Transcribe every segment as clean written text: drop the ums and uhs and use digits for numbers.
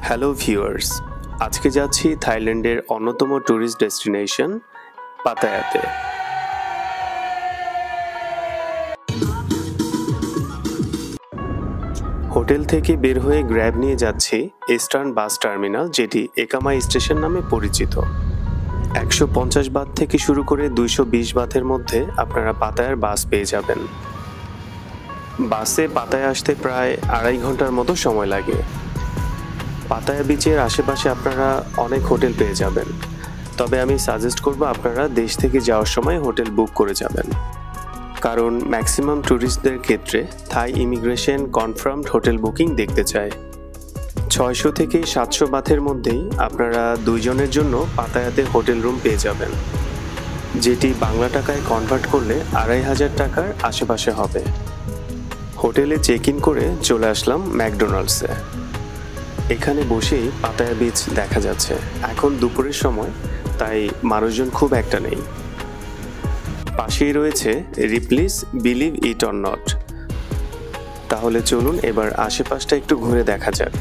Hello viewers, আজকে যাচ্ছি থাইল্যান্ডের অন্যতম ট্যুরিস্ট ডেস্টিনেশন পাতায়াতে। হোটেল থেকে বের হয়ে গ্র্যাব নিয়ে যাচ্ছি ইস্টার্ন বাস টার্মিনাল, যেটি একামাই স্টেশন নামে পরিচিত। 150 বাত থেকে শুরু করে 220 বাতের মধ্যে আপনারা পাতায়ার বাস পেয়ে যাবেন। বাসে পাতায়া আসতে প্রায় 2.5 ঘন্টার মতো সময় লাগে। পাতায়া বিচের আশেপাশে আপনারা অনেক হোটেল পেয়ে যাবেন, তবে আমি সাজেস্ট করব আপনারা দেশ থেকে যাওয়ার সময় হোটেল বুক করে যাবেন, কারণ ম্যাক্সিমাম ট্যুরিস্টদের ক্ষেত্রে থাই ইমিগ্রেশন কনফার্মড হোটেল বুকিং দেখতে চায়। 600 থেকে 700 বাথের মধ্যেই আপনারা 2 জনের জন্য পাতায়াতে হোটেল রুম পেয়ে যাবেন, যেটি বাংলা টাকায় কনভার্ট করলে 2500 টাকার আশেপাশে হবে। হোটেলে চেক ইন করে চলে আসলাম ম্যাকডোনাল্ডসে। এখানে বসেই পাতায়া বিচ দেখা যাচ্ছে। এখন দুপুরের সময়, তাই মানুষজন খুব একটা নেই। পাশেই রয়েছে রিপ্লিস বিলিভ ইট অর নট। তাহলে চলুন এবার আশেপাশটা একটু ঘুরে দেখা যাক।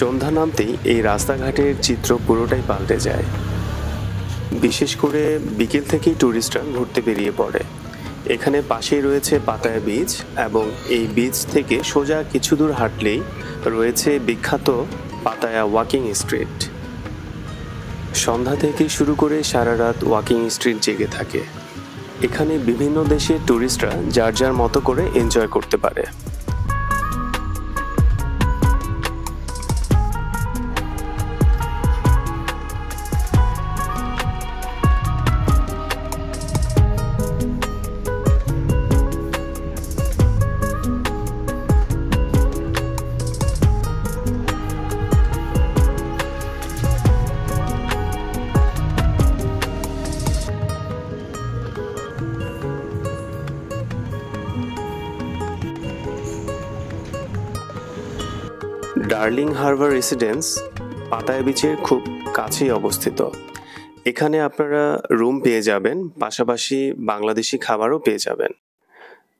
সন্ধ্যা নামতেই এই রাস্তাঘাটের চিত্র পুরোটাই পাল্টে যায়। বিশেষ করে বিকেল থেকেই ট্যুরিস্টরা ঘুরতে বেরিয়ে পড়ে। এখানে পাশেই রয়েছে পাতায়া বিচ, এবং এই বিচ থেকে সোজা কিছু দূর হাঁটলেই রয়েছে বিখ্যাত পাতায়া ওয়াকিং স্ট্রিট। সন্ধ্যা থেকে শুরু করে সারা রাত ওয়াকিং স্ট্রিট জেগে থাকে। এখানে বিভিন্ন দেশের ট্যুরিস্টরা যার যার মতো করে এনজয় করতে পারে। ডার্লিং হারবার রেসিডেন্স পাতায়া বিচের খুব কাছেই অবস্থিত। এখানে আপনারা রুম পেয়ে যাবেন, পাশাপাশি বাংলাদেশি খাবারও পেয়ে যাবেন।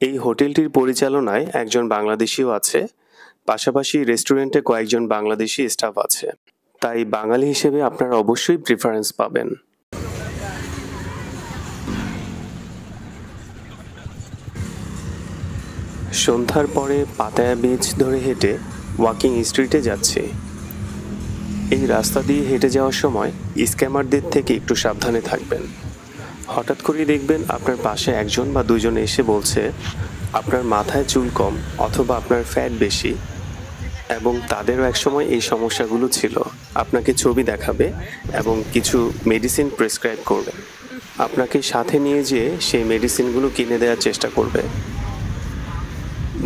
এই হোটেলটির পরিচালনায় একজন বাংলাদেশিও আছে, পাশাপাশি রেস্টুরেন্টে কয়েকজন বাংলাদেশি স্টাফ আছে, তাই বাঙালি হিসেবে আপনারা অবশ্যই প্রিফারেন্স পাবেন। সন্ধ্যার পরে পাতায়া বিচ ধরে হেঁটে ওয়াকিং স্ট্রিটে যাচ্ছি। এই রাস্তা দিয়ে হেঁটে যাওয়ার সময় স্ক্যামারদের থেকে একটু সাবধানে থাকবেন। হঠাৎ করেই দেখবেন আপনার পাশে একজন বা দুজন এসে বলছে আপনার মাথায় চুল কম অথবা আপনার ফ্যাট বেশি, এবং তাদেরও একসময় এই সমস্যাগুলো ছিল। আপনাকে ছবি দেখাবে এবং কিছু মেডিসিন প্রেসক্রাইব করবে, আপনাকে সাথে নিয়ে যেয়ে সেই মেডিসিনগুলো কিনে দেওয়ার চেষ্টা করবে।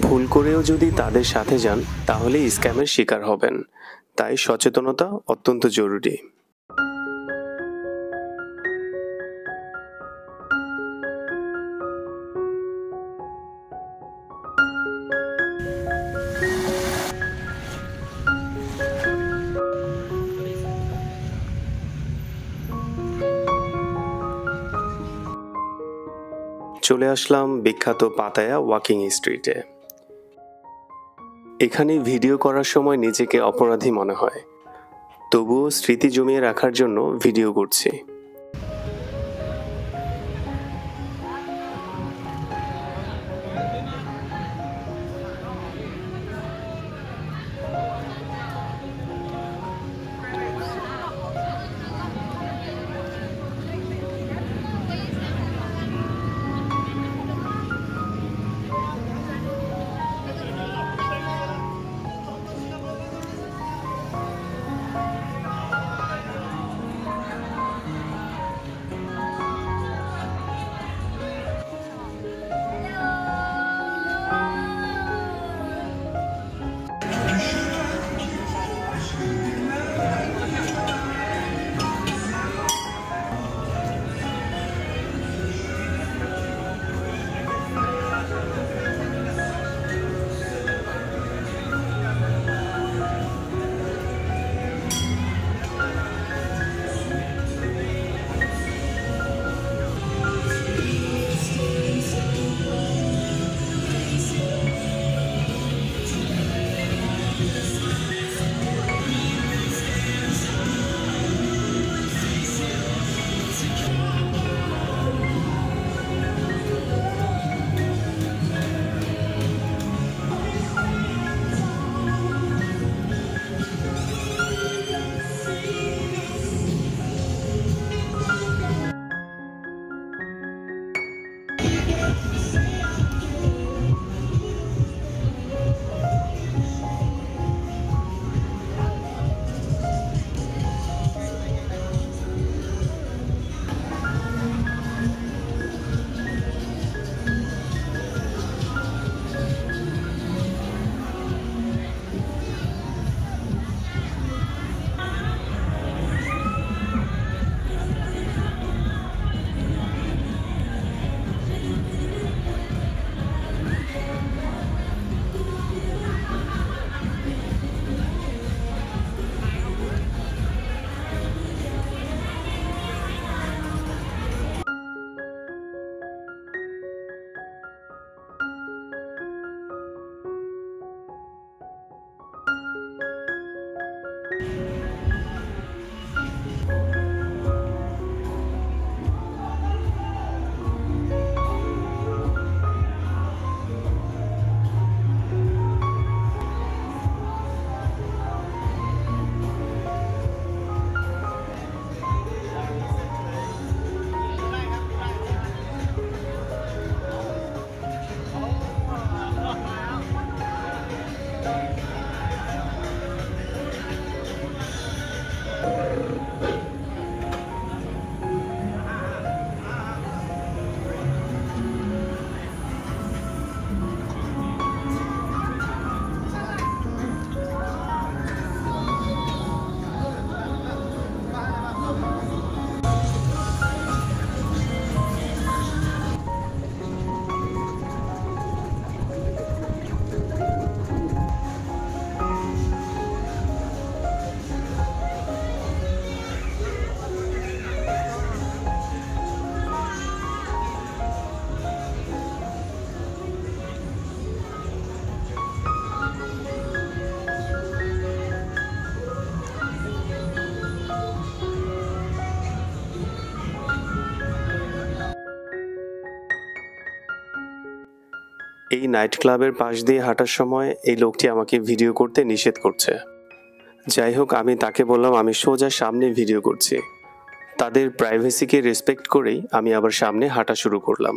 ভুল করেও যদি তাদের সাথে যান তাহলে স্ক্যামের শিকার হবেন, তাই সচেতনতা অত্যন্ত জরুরি। চলে আসলাম বিখ্যাত পাতায়া ওয়াকিং স্ট্রিটে। এখানে ভিডিও করার সময় নিজেকে অপরাধী মনে হয়, তবুও স্মৃতি জমিয়ে রাখার জন্য ভিডিও করছি। এই নাইট ক্লাবের পাশ দিয়ে হাঁটার সময় এই লোকটি আমাকে ভিডিও করতে নিষেধ করছে। যাই হোক, আমি তাকে বললাম আমি সোজা সামনে ভিডিও করছি। তাদের প্রাইভেসিকে রেসপেক্ট করেই আমি আবার সামনে হাঁটা শুরু করলাম।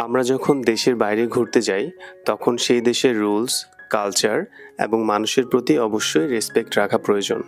আমরা যখন দেশের বাইরে ঘুরতে যাই তখন সেই দেশের রুলস, কালচার এবং মানুষের প্রতি অবশ্যই রেসপেক্ট রাখা প্রয়োজন।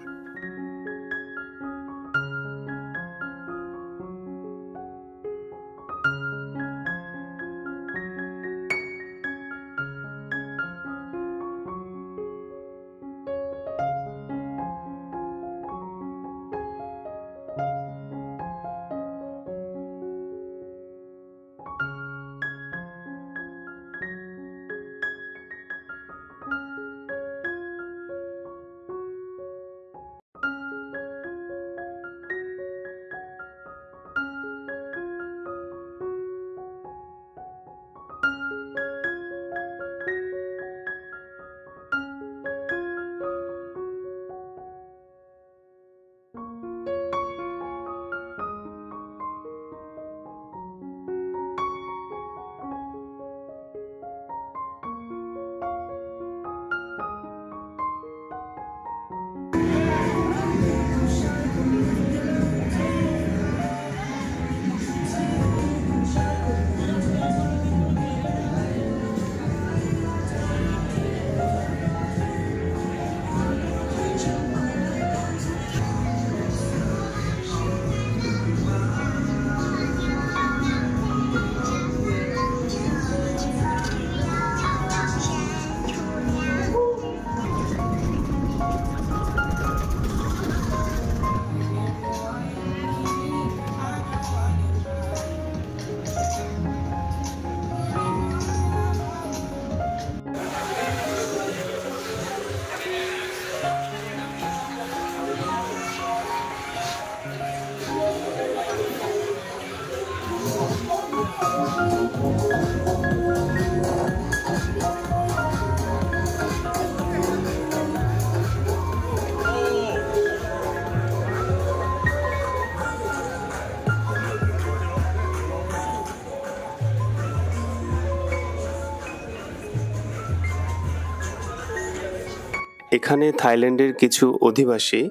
এখানে থাইল্যান্ডের কিছু অধিবাসী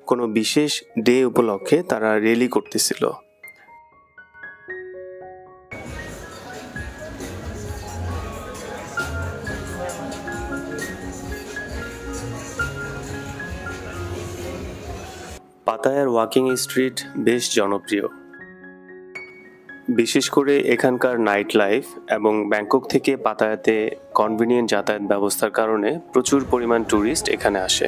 কোনো বিশেষ ডে উপলক্ষে তারা র্যালি করতেছিল। পাতায়ার ওয়াকিং স্ট্রিট বেশ জনপ্রিয়, বিশেষ করে এখানকার নাইট লাইফ এবং ব্যাংকক থেকে পাতায়াতে কনভিনিয়েন্ট যাতায়াত ব্যবস্থার কারণে প্রচুর পরিমাণ ট্যুরিস্ট এখানে আসে।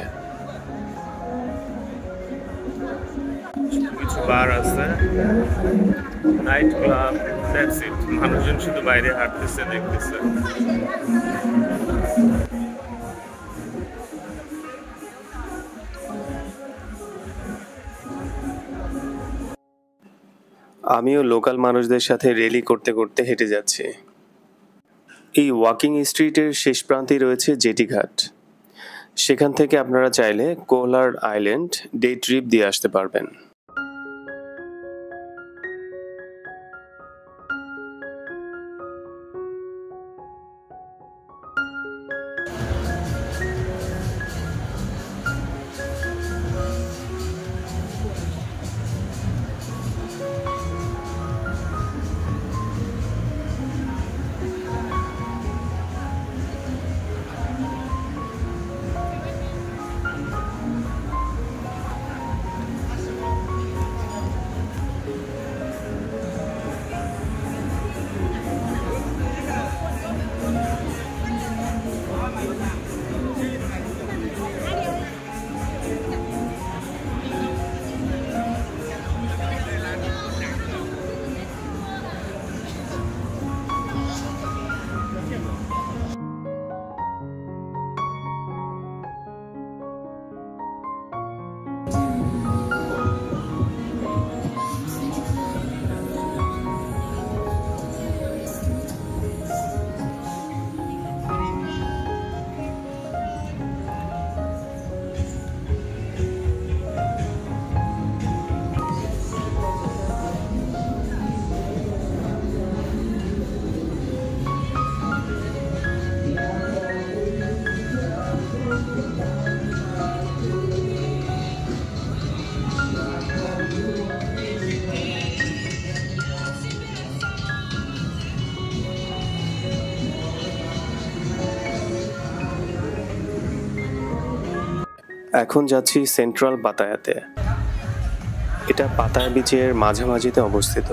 কিছু বার আছে, নাইট ক্লাব, দ্যাটস ইট। মানুষজন শুধু বাইরে হাঁটতেছে, দেখতেছে। আমিও লোকাল মানুষদের সাথে র্যালি করতে করতে হেঁটে যাচ্ছি। এই ওয়াকিং স্ট্রিটের শেষ প্রান্তেই রয়েছে জেটি ঘাট। সেখান থেকে আপনারা চাইলে কোলার্ড আইল্যান্ড ডে ট্রিপ দিয়ে আসতে পারবেন। এখন যাচ্ছি সেন্ট্রাল পাতায়াতে। এটা পাতায়া বিচের মাঝামাঝিতে অবস্থিত।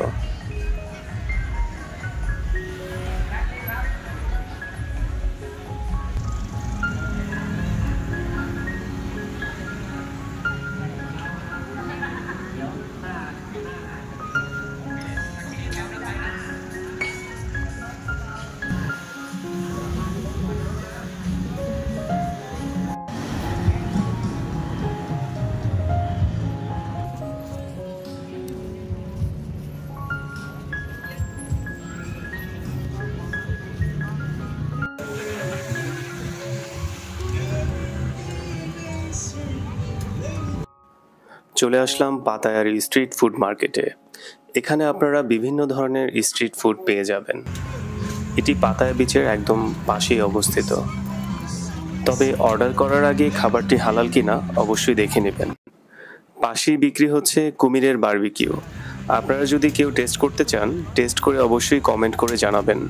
চলে আসলাম পাতায়ার স্ট্রিট ফুড মার্কেটে। এখানে আপনারা বিভিন্ন ধরনের স্ট্রিট ফুড পেয়ে যাবেন। এটি পাতায়া বিচের একদম পাশেই অবস্থিত। তবে অর্ডার করার আগে খাবারটি হালাল কিনা অবশ্যই দেখে নেবেন। পাশেই বিক্রি হচ্ছে কুমিরের বারবিকিউ। আপনারা যদি কেউ টেস্ট করতে চান, টেস্ট করে অবশ্যই কমেন্ট করে জানাবেন।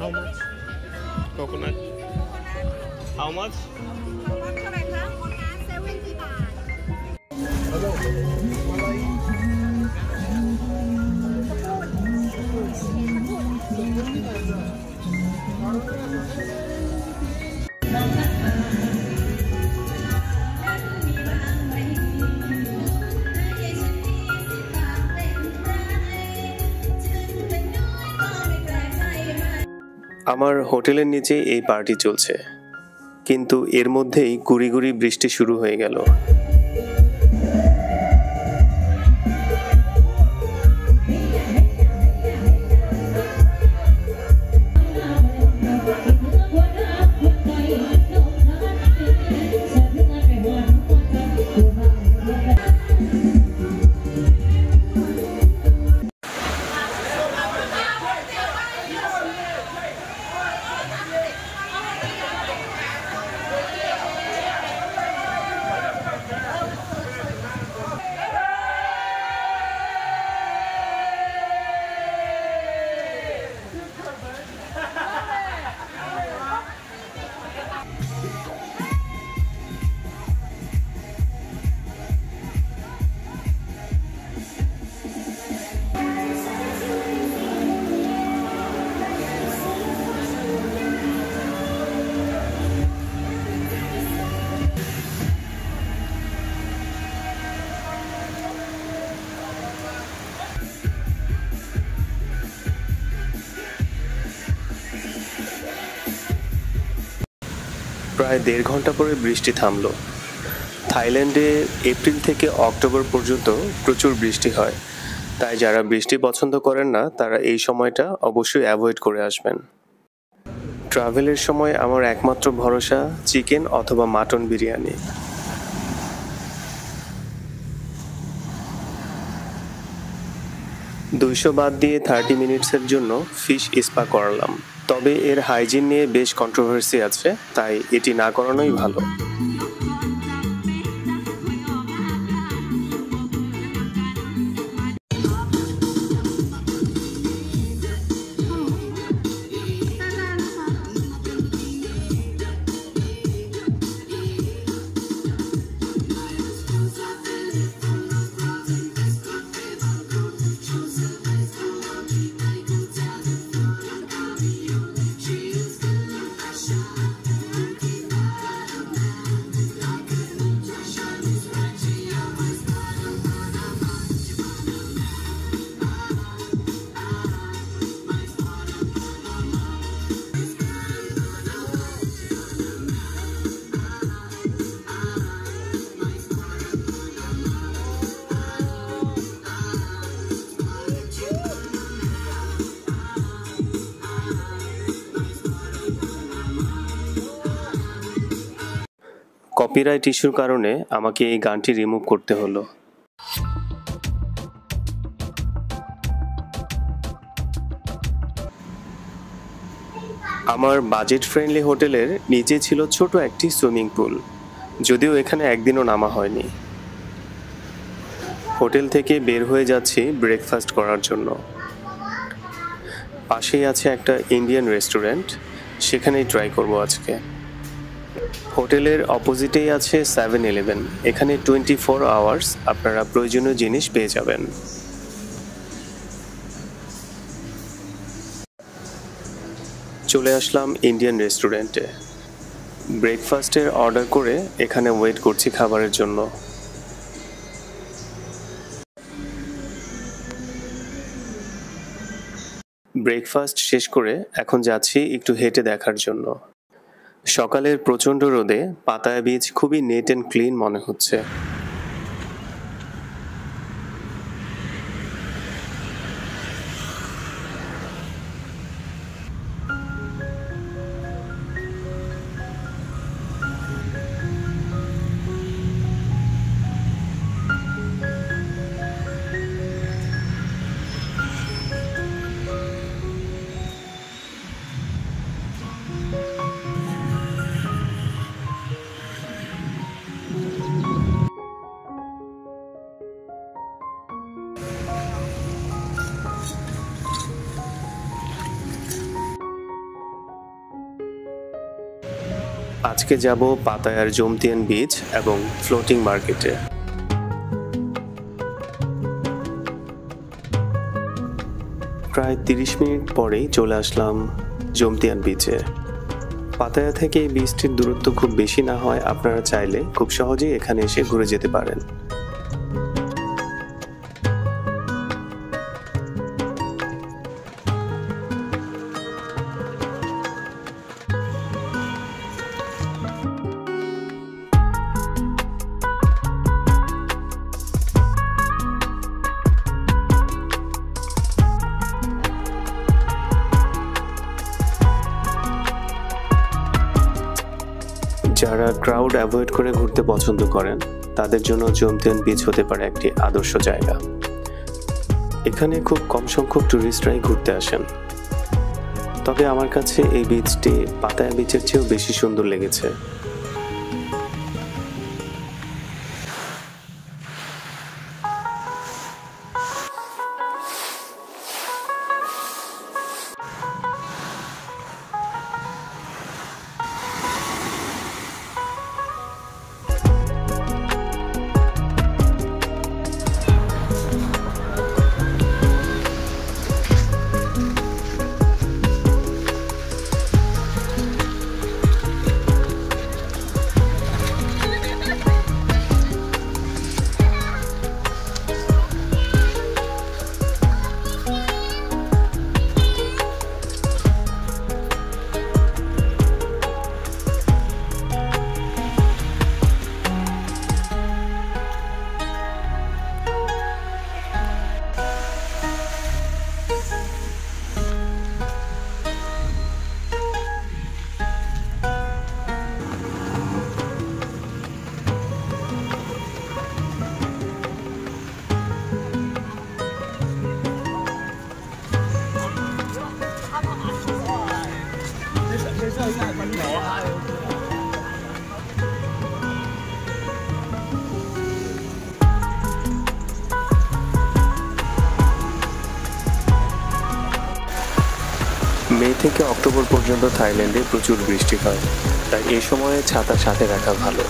How much? Coconut. How much? เท่าไหร่คะโอนนะ70 บาท আমার হোটেলের নিচে এই পার্টি চলছে, কিন্তু এর মধ্যেই গুড়ি গুড়ি বৃষ্টি শুরু হয়ে গেল। প্রায় 1.5 ঘন্টা পরে বৃষ্টি থামলো। থাইল্যান্ডে এপ্রিল থেকে অক্টোবর পর্যন্ত প্রচুর বৃষ্টি হয়, তাই যারা বৃষ্টি পছন্দ করেন না তারা এই সময়টা অবশ্যই অ্যাভয়েড করে আসবেন। ট্রাভেলের সময় আমার একমাত্র ভরসা চিকেন অথবা মাটন বিরিয়ানি। 200 বাদ দিয়ে 30 মিনিটসের জন্য ফিশ স্পা করালাম। তবে এর হাইজিন নিয়ে বেশ কন্ট্রোভার্সি আছে, তাই এটি না করানোই ভালো। কপিরাইট ইস্যুর কারণে আমাকে এই গানটি রিমুভ করতে হলো। আমার বাজেট ফ্রেন্ডলি হোটেলের নিচে ছিল ছোট একটি সুইমিং পুল, যদিও এখানে একদিনও নামা হয়নি। হোটেল থেকে বের হয়ে যাচ্ছি ব্রেকফাস্ট করার জন্য। পাশেই আছে একটা ইন্ডিয়ান রেস্টুরেন্ট, সেখানেই ট্রাই করব আজকে। হোটেলের অপোজিটেই আছে 7-Eleven, এখানে 24 আওয়ার্স আপনারা প্রয়োজনীয় জিনিস পেয়ে যাবেন। চলে আসলাম ইন্ডিয়ান রেস্টুরেন্টে। ব্রেকফাস্টের অর্ডার করে এখানে ওয়েট করছি খাবারের জন্য। ব্রেকফাস্ট শেষ করে এখন যাচ্ছি একটু হেঁটে দেখার জন্য। সকালের প্রচণ্ড রোদে পাতায়া বিচ খুবই নেট অ্যান্ড ক্লিন মনে হচ্ছে। আজকে যাব পাতায়ার জমতিয়ান বিচ এবং ফ্লোটিং মার্কেটে। প্রায় 30 মিনিট পরেই চলে আসলাম জমতিয়ান বিচে। পাতায়া থেকে এই বিচটির দূরত্ব খুব বেশি না হয়, আপনারা চাইলে খুব সহজেই এখানে এসে ঘুরে যেতে পারেন। যারা ক্রাউড অ্যাভয়েড করে ঘুরতে পছন্দ করেন তাদের জন্য জমতিয়ান বিচ হতে পারে একটি আদর্শ জায়গা। এখানে খুব কম সংখ্যক টুরিস্টরাই ঘুরতে আসেন, তবে আমার কাছে এই বিচটি পাতায়া বিচের চেয়েও বেশি সুন্দর লেগেছে। মে থেকে অক্টোবর পর্যন্ত থাইল্যান্ডে প্রচুর বৃষ্টি হয়, তাই এই সময়ে ছাতা সাথে রাখা ভালো।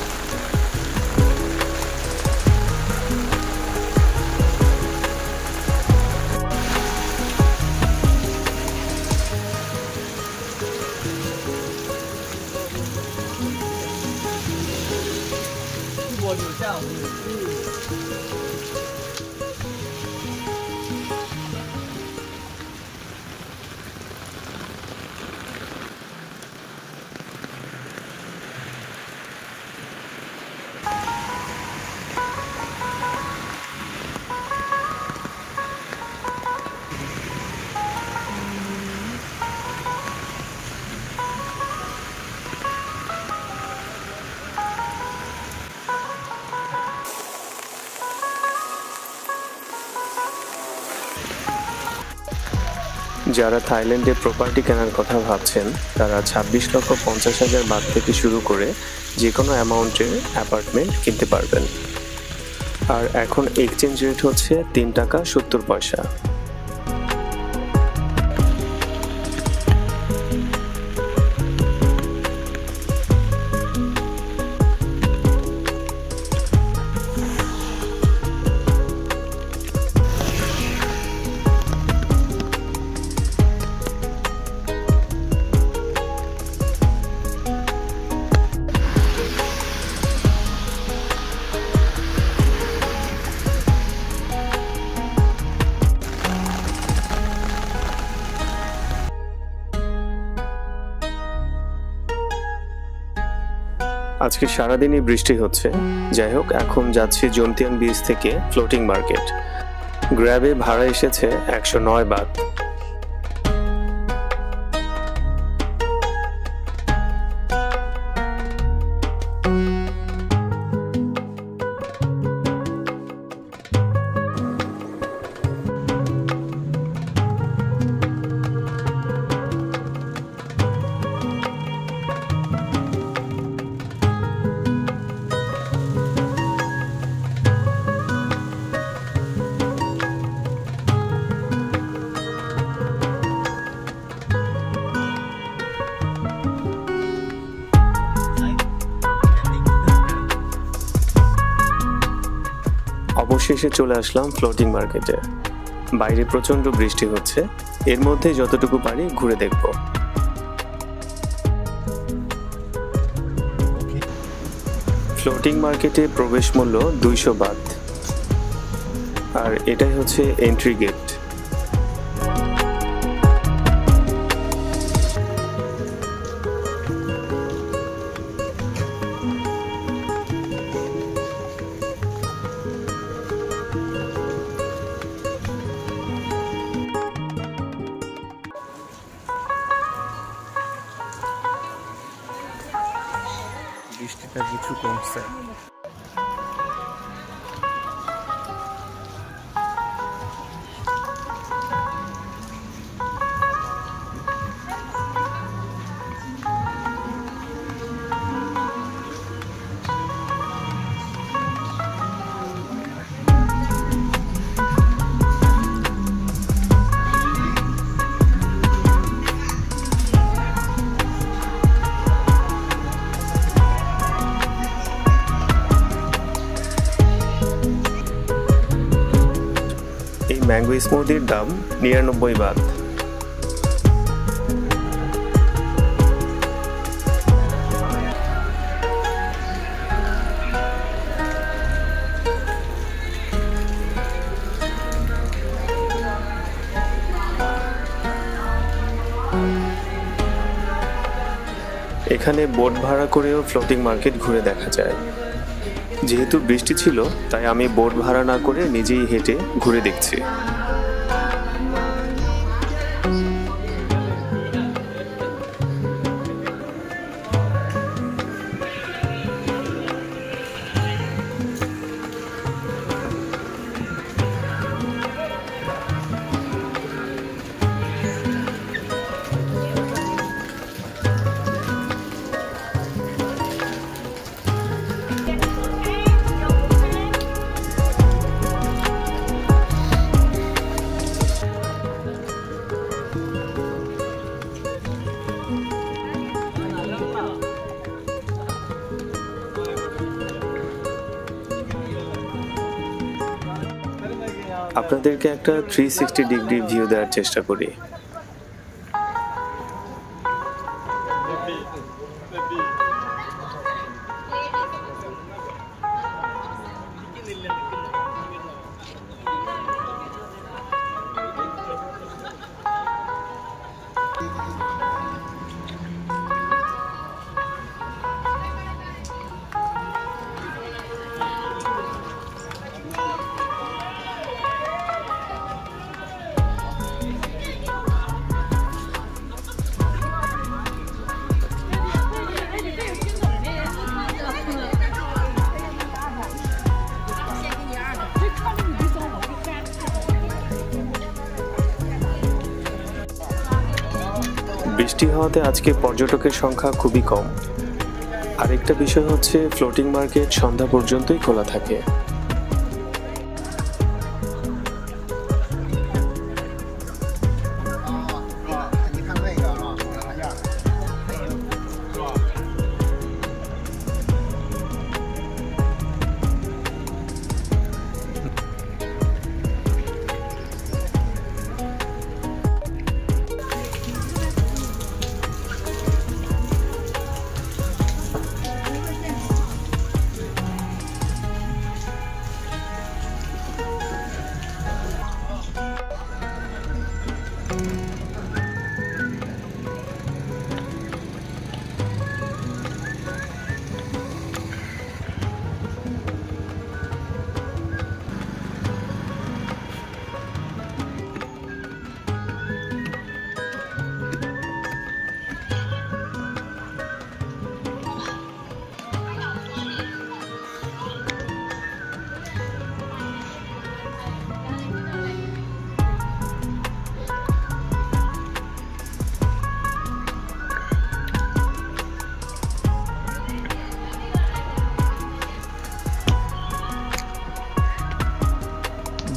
যারা থাইল্যান্ডে প্রপার্টি কেনার কথা ভাবছেন তারা 26,50,000 বাদ থেকে শুরু করে যে কোনো অ্যামাউন্টের অ্যাপার্টমেন্ট কিনতে পারবেন। আর এখন এক্সচেঞ্জ রেট হচ্ছে 3 টাকা 70 পয়সা। আজকে সারাদিনই বৃষ্টি হচ্ছে। যাই হোক, এখন যাচ্ছি জন্তিয়ান বিচ থেকে ফ্লোটিং মার্কেট। গ্র্যাবে ভাড়া এসেছে 109 বাত। অবশেষে চলে আসলাম ফ্লোটিং মার্কেটে। বাইরে প্রচন্ড বৃষ্টি হচ্ছে, এর মধ্যে যতটুকু পারি ঘুরে দেখব। ফ্লোটিং মার্কেটে প্রবেশ মূল্য 200 বাত, আর এটাই হচ্ছে এন্ট্রি গেট। বৃষ্টিটা কিছু কমছে। ম্যাঙ্গো স্মুদির দাম 99 বাত। এখানে বোট ভাড়া করেও ফ্লোটিং মার্কেট ঘুরে দেখা যায়। যেহেতু বৃষ্টি ছিল তাই আমি বোট ভাড়া না করে নিজেই হেঁটে ঘুরে দেখছি। আপনাদেরকে একটা 360 ডিগ্রি ভিউ দেওয়ার চেষ্টা করি। বৃষ্টি হওয়াতে আজকে পর্যটকের সংখ্যা খুবই কম। আরেকটা বিষয় হচ্ছে ফ্লোটিং মার্কেট সন্ধ্যা পর্যন্তই খোলা থাকে।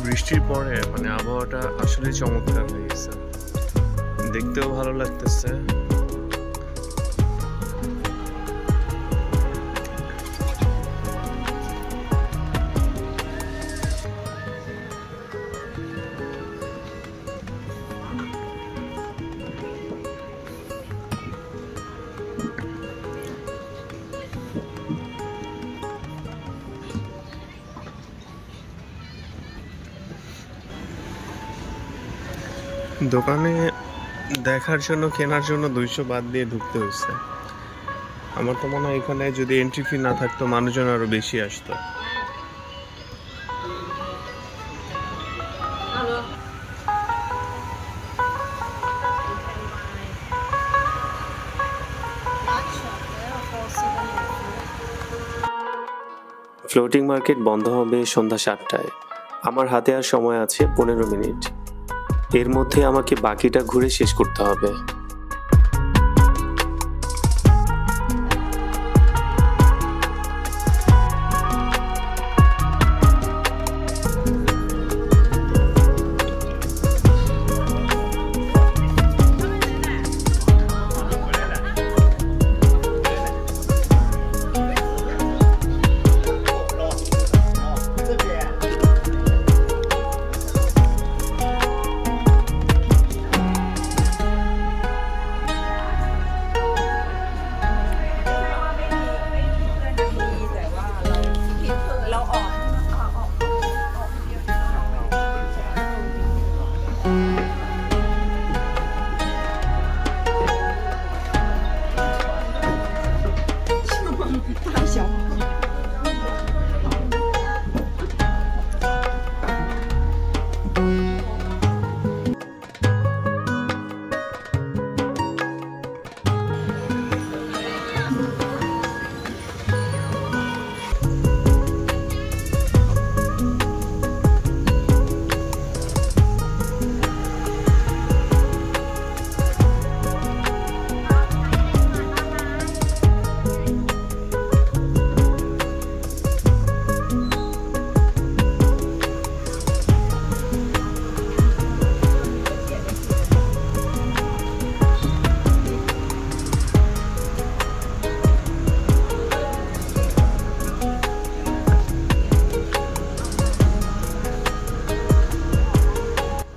বৃষ্টির পরে মানে আবহাওয়াটা আসলে চমৎকার হয়ে গেছে, দেখতেও ভালো লাগতেছে। দোকানে দেখার জন্য কেনার জন্য 200 বাদ দিয়ে ঢুকতে হয়েছে। আমার তো মনে হয় এখানে যদি এন্ট্রি ফি না থাকতো মানুষজন আরো বেশি আসতো। ফ্লোটিং মার্কেট বন্ধ হবে সন্ধ্যা 7টায়। আমার হাতে আর সময় আছে 15 মিনিট। এর মধ্যে আমাকে বাকিটা ঘুরে শেষ করতে হবে।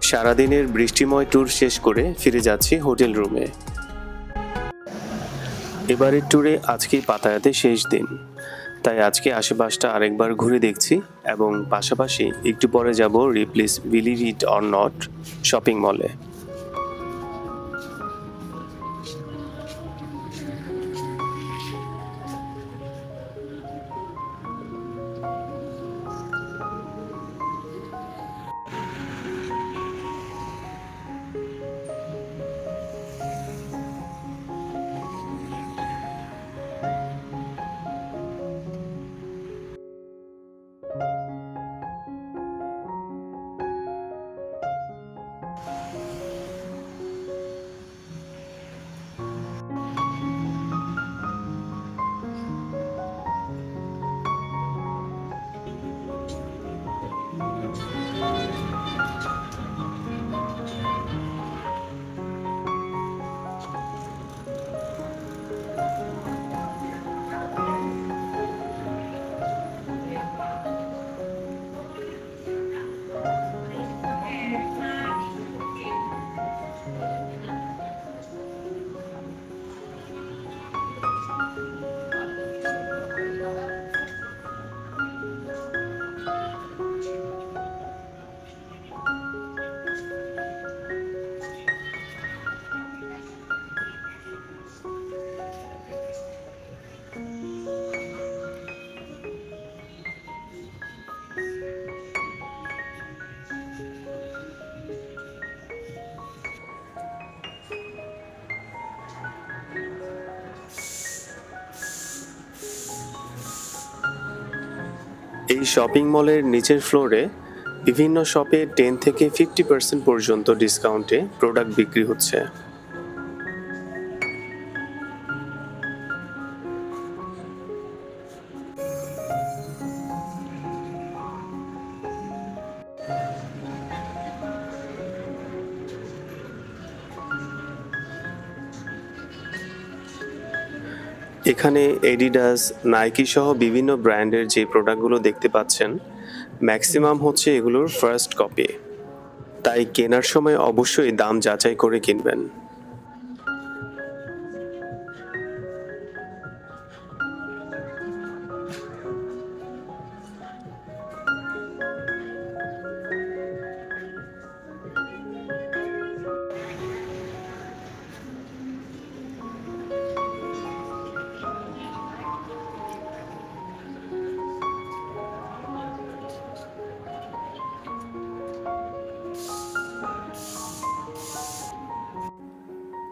সারাদিনের বৃষ্টিময় ট্যুর শেষ করে ফিরে যাচ্ছি হোটেল রুমে। এবারের ট্যুরে আজকেই পাতায়াতে শেষ দিন, তাই আজকে আশেপাশটা আরেকবার ঘুরে দেখছি এবং পাশাপাশি একটু পরে যাব replace believe it or not shopping মলে। এই শপিং মলের নিচের ফ্লোরে বিভিন্ন শপে 10 থেকে 50% পর্যন্ত ডিসকাউন্টে প্রোডাক্ট বিক্রি হচ্ছে। এখানে এডিডাস, নাইকি সহ বিভিন্ন ব্র্যান্ডের যে প্রোডাক্টগুলো দেখতে পাচ্ছেন ম্যাক্সিমাম হচ্ছে এগুলোর ফার্স্ট কপি, তাই কেনার সময় অবশ্যই দাম যাচাই করে কিনবেন।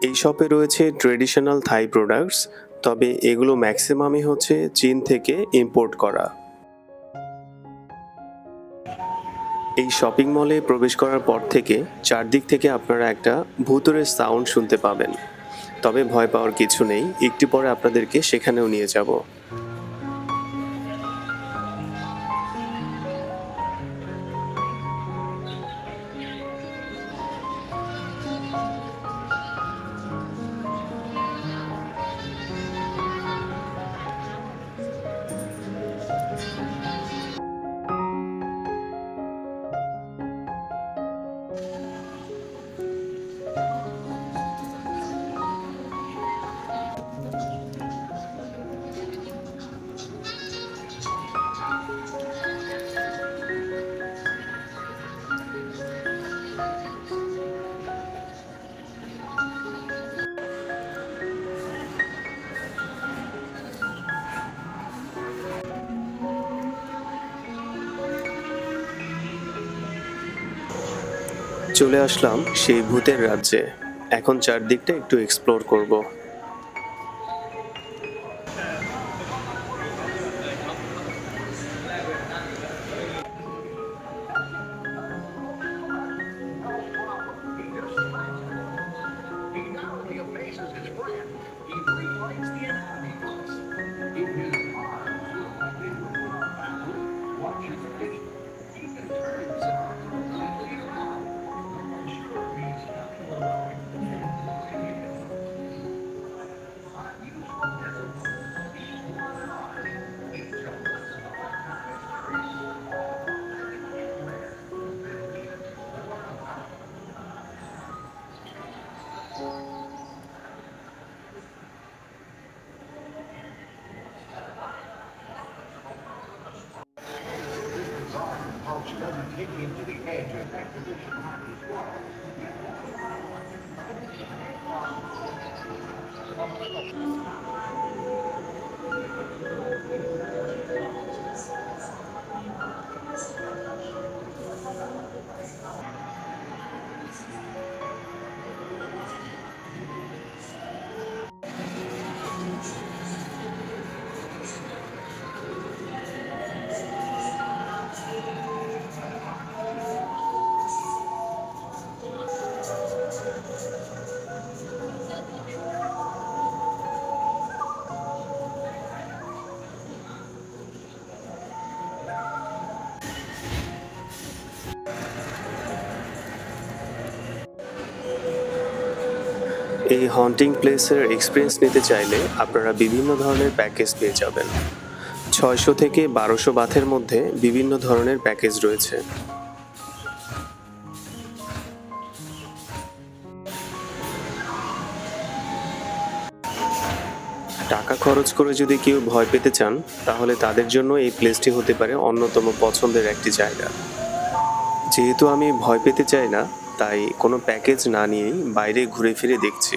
এই শপে রয়েছে ট্রেডিশনাল থাই প্রোডাক্টস, তবে এগুলো ম্যাক্সিমামই হচ্ছে চীন থেকে ইম্পোর্ট করা। এই শপিং মলে প্রবেশ করার পর থেকে চারদিক থেকে আপনারা একটা ভূতুড়ে সাউন্ড শুনতে পাবেন, তবে ভয় পাওয়ার কিছু নেই, একটু পরে আপনাদেরকে সেখানেও নিয়ে যাব। চলে আসলাম সেই ভূতের রাজ্যে। এখন চারদিকটা একটু এক্সপ্লোর করব। এই হন্টিং প্লেসের এক্সপিরিয়েন্স নিতে চাইলে আপনারা বিভিন্ন ধরনের প্যাকেজ পেয়ে যাবেন। 600 থেকে 1200 বাথের মধ্যে বিভিন্ন ধরনের প্যাকেজ রয়েছে। টাকা খরচ করে যদি কেউ ভয় পেতে চান তাহলে তাদের জন্য এই প্লেসটি হতে পারে অন্যতম পছন্দের একটি জায়গা। যেহেতু আমি ভয় পেতে চাই না, তাই কোনো প্যাকেজ না নিয়েই বাইরে ঘুরে ফিরে দেখছি।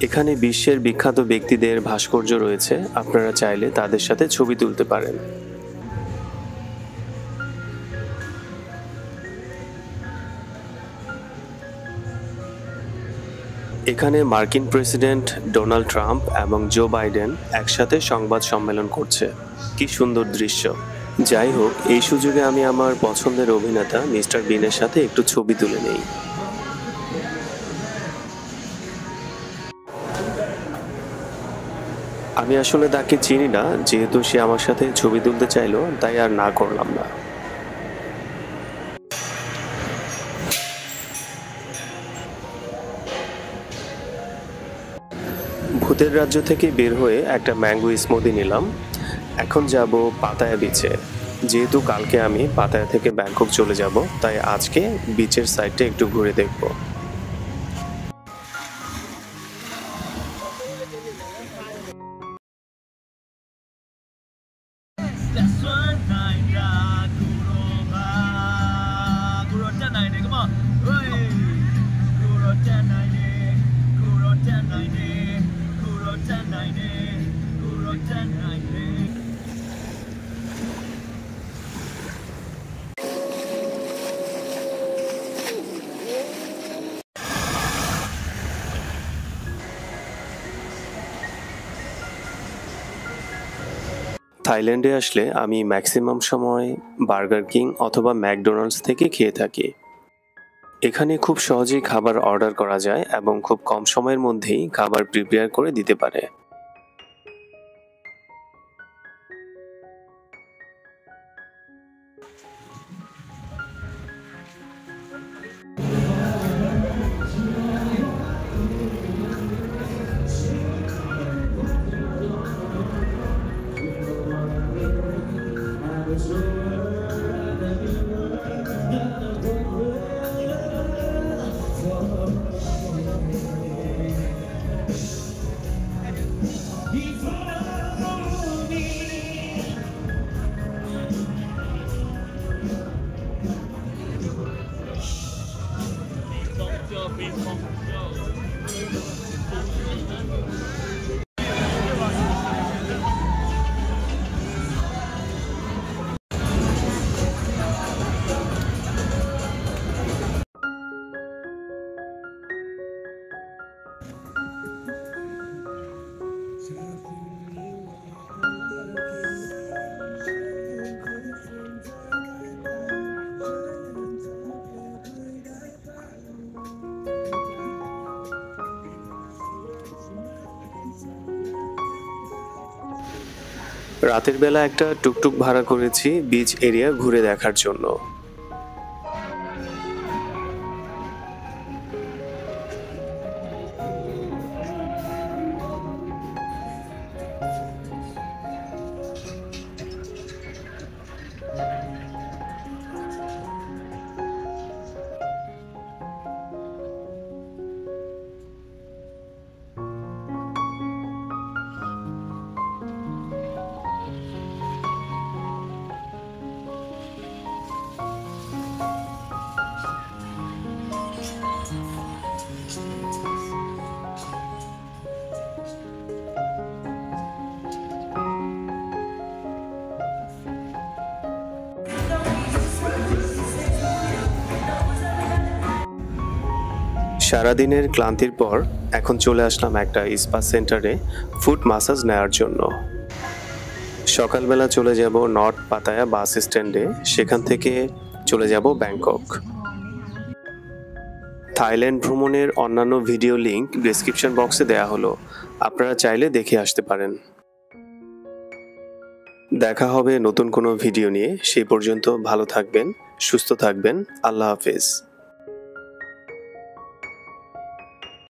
এখানে বিশ্বের বিখ্যাত ব্যক্তিদের ভাস্কর্য রয়েছে, আপনারা চাইলে তাদের সাথে ছবি তুলতে পারেন। এখানে মার্কিন প্রেসিডেন্ট ডোনাল্ড ট্রাম্প এবং জো বাইডেন একসাথে সংবাদ সম্মেলন করছে। কি সুন্দর দৃশ্য! যাই হোক, এই সুযোগে আমি আমার পছন্দের অভিনেতা মিস্টার বিনের সাথে একটু ছবি তুলে নেই। আমি আসলে তাকে চিনি না, যেহেতু সে আমার সাথে ছবি তুলতে চাইলো তাই আর না করলাম না। ভূতের রাজ্য থেকে বের হয়ে একটা ম্যাঙ্গো স্মুদি নিলাম। এখন যাব পাতায়া বিচে। যেহেতু কালকে আমি পাতায়া থেকে ব্যাংকক চলে যাব, তাই আজকে বিচের সাইডটা একটু ঘুরে দেখব। থাইল্যান্ডে আসলে আমি ম্যাক্সিমাম সময় বার্গার কিং অথবা ম্যাকডোনাল্ডস থেকে খেয়ে থাকি। এখানে খুব সহজেই খাবার অর্ডার করা যায় এবং খুব কম সময়ের মধ্যেই খাবার প্রিপেয়ার করে দিতে পারে। রাতের বেলা একটা টুকটুক ভাড়া করেছি বিচ এরিয়া ঘুরে দেখার জন্য। সারাদিনের ক্লান্তির পর এখন চলে আসলাম একটা স্পা সেন্টারে ফুট মাসাজ নেওয়ার জন্য। সকালবেলা চলে যাব নর্থ পাতায়া বাস স্ট্যান্ডে, সেখান থেকে চলে যাব ব্যাংকক। থাইল্যান্ড ভ্রমণের অন্যান্য ভিডিও লিংক ডেসক্রিপশন বক্সে দেয়া হলো, আপনারা চাইলে দেখে আসতে পারেন। দেখা হবে নতুন কোনো ভিডিও নিয়ে, সেই পর্যন্ত ভালো থাকবেন, সুস্থ থাকবেন। আল্লাহ হাফেজ।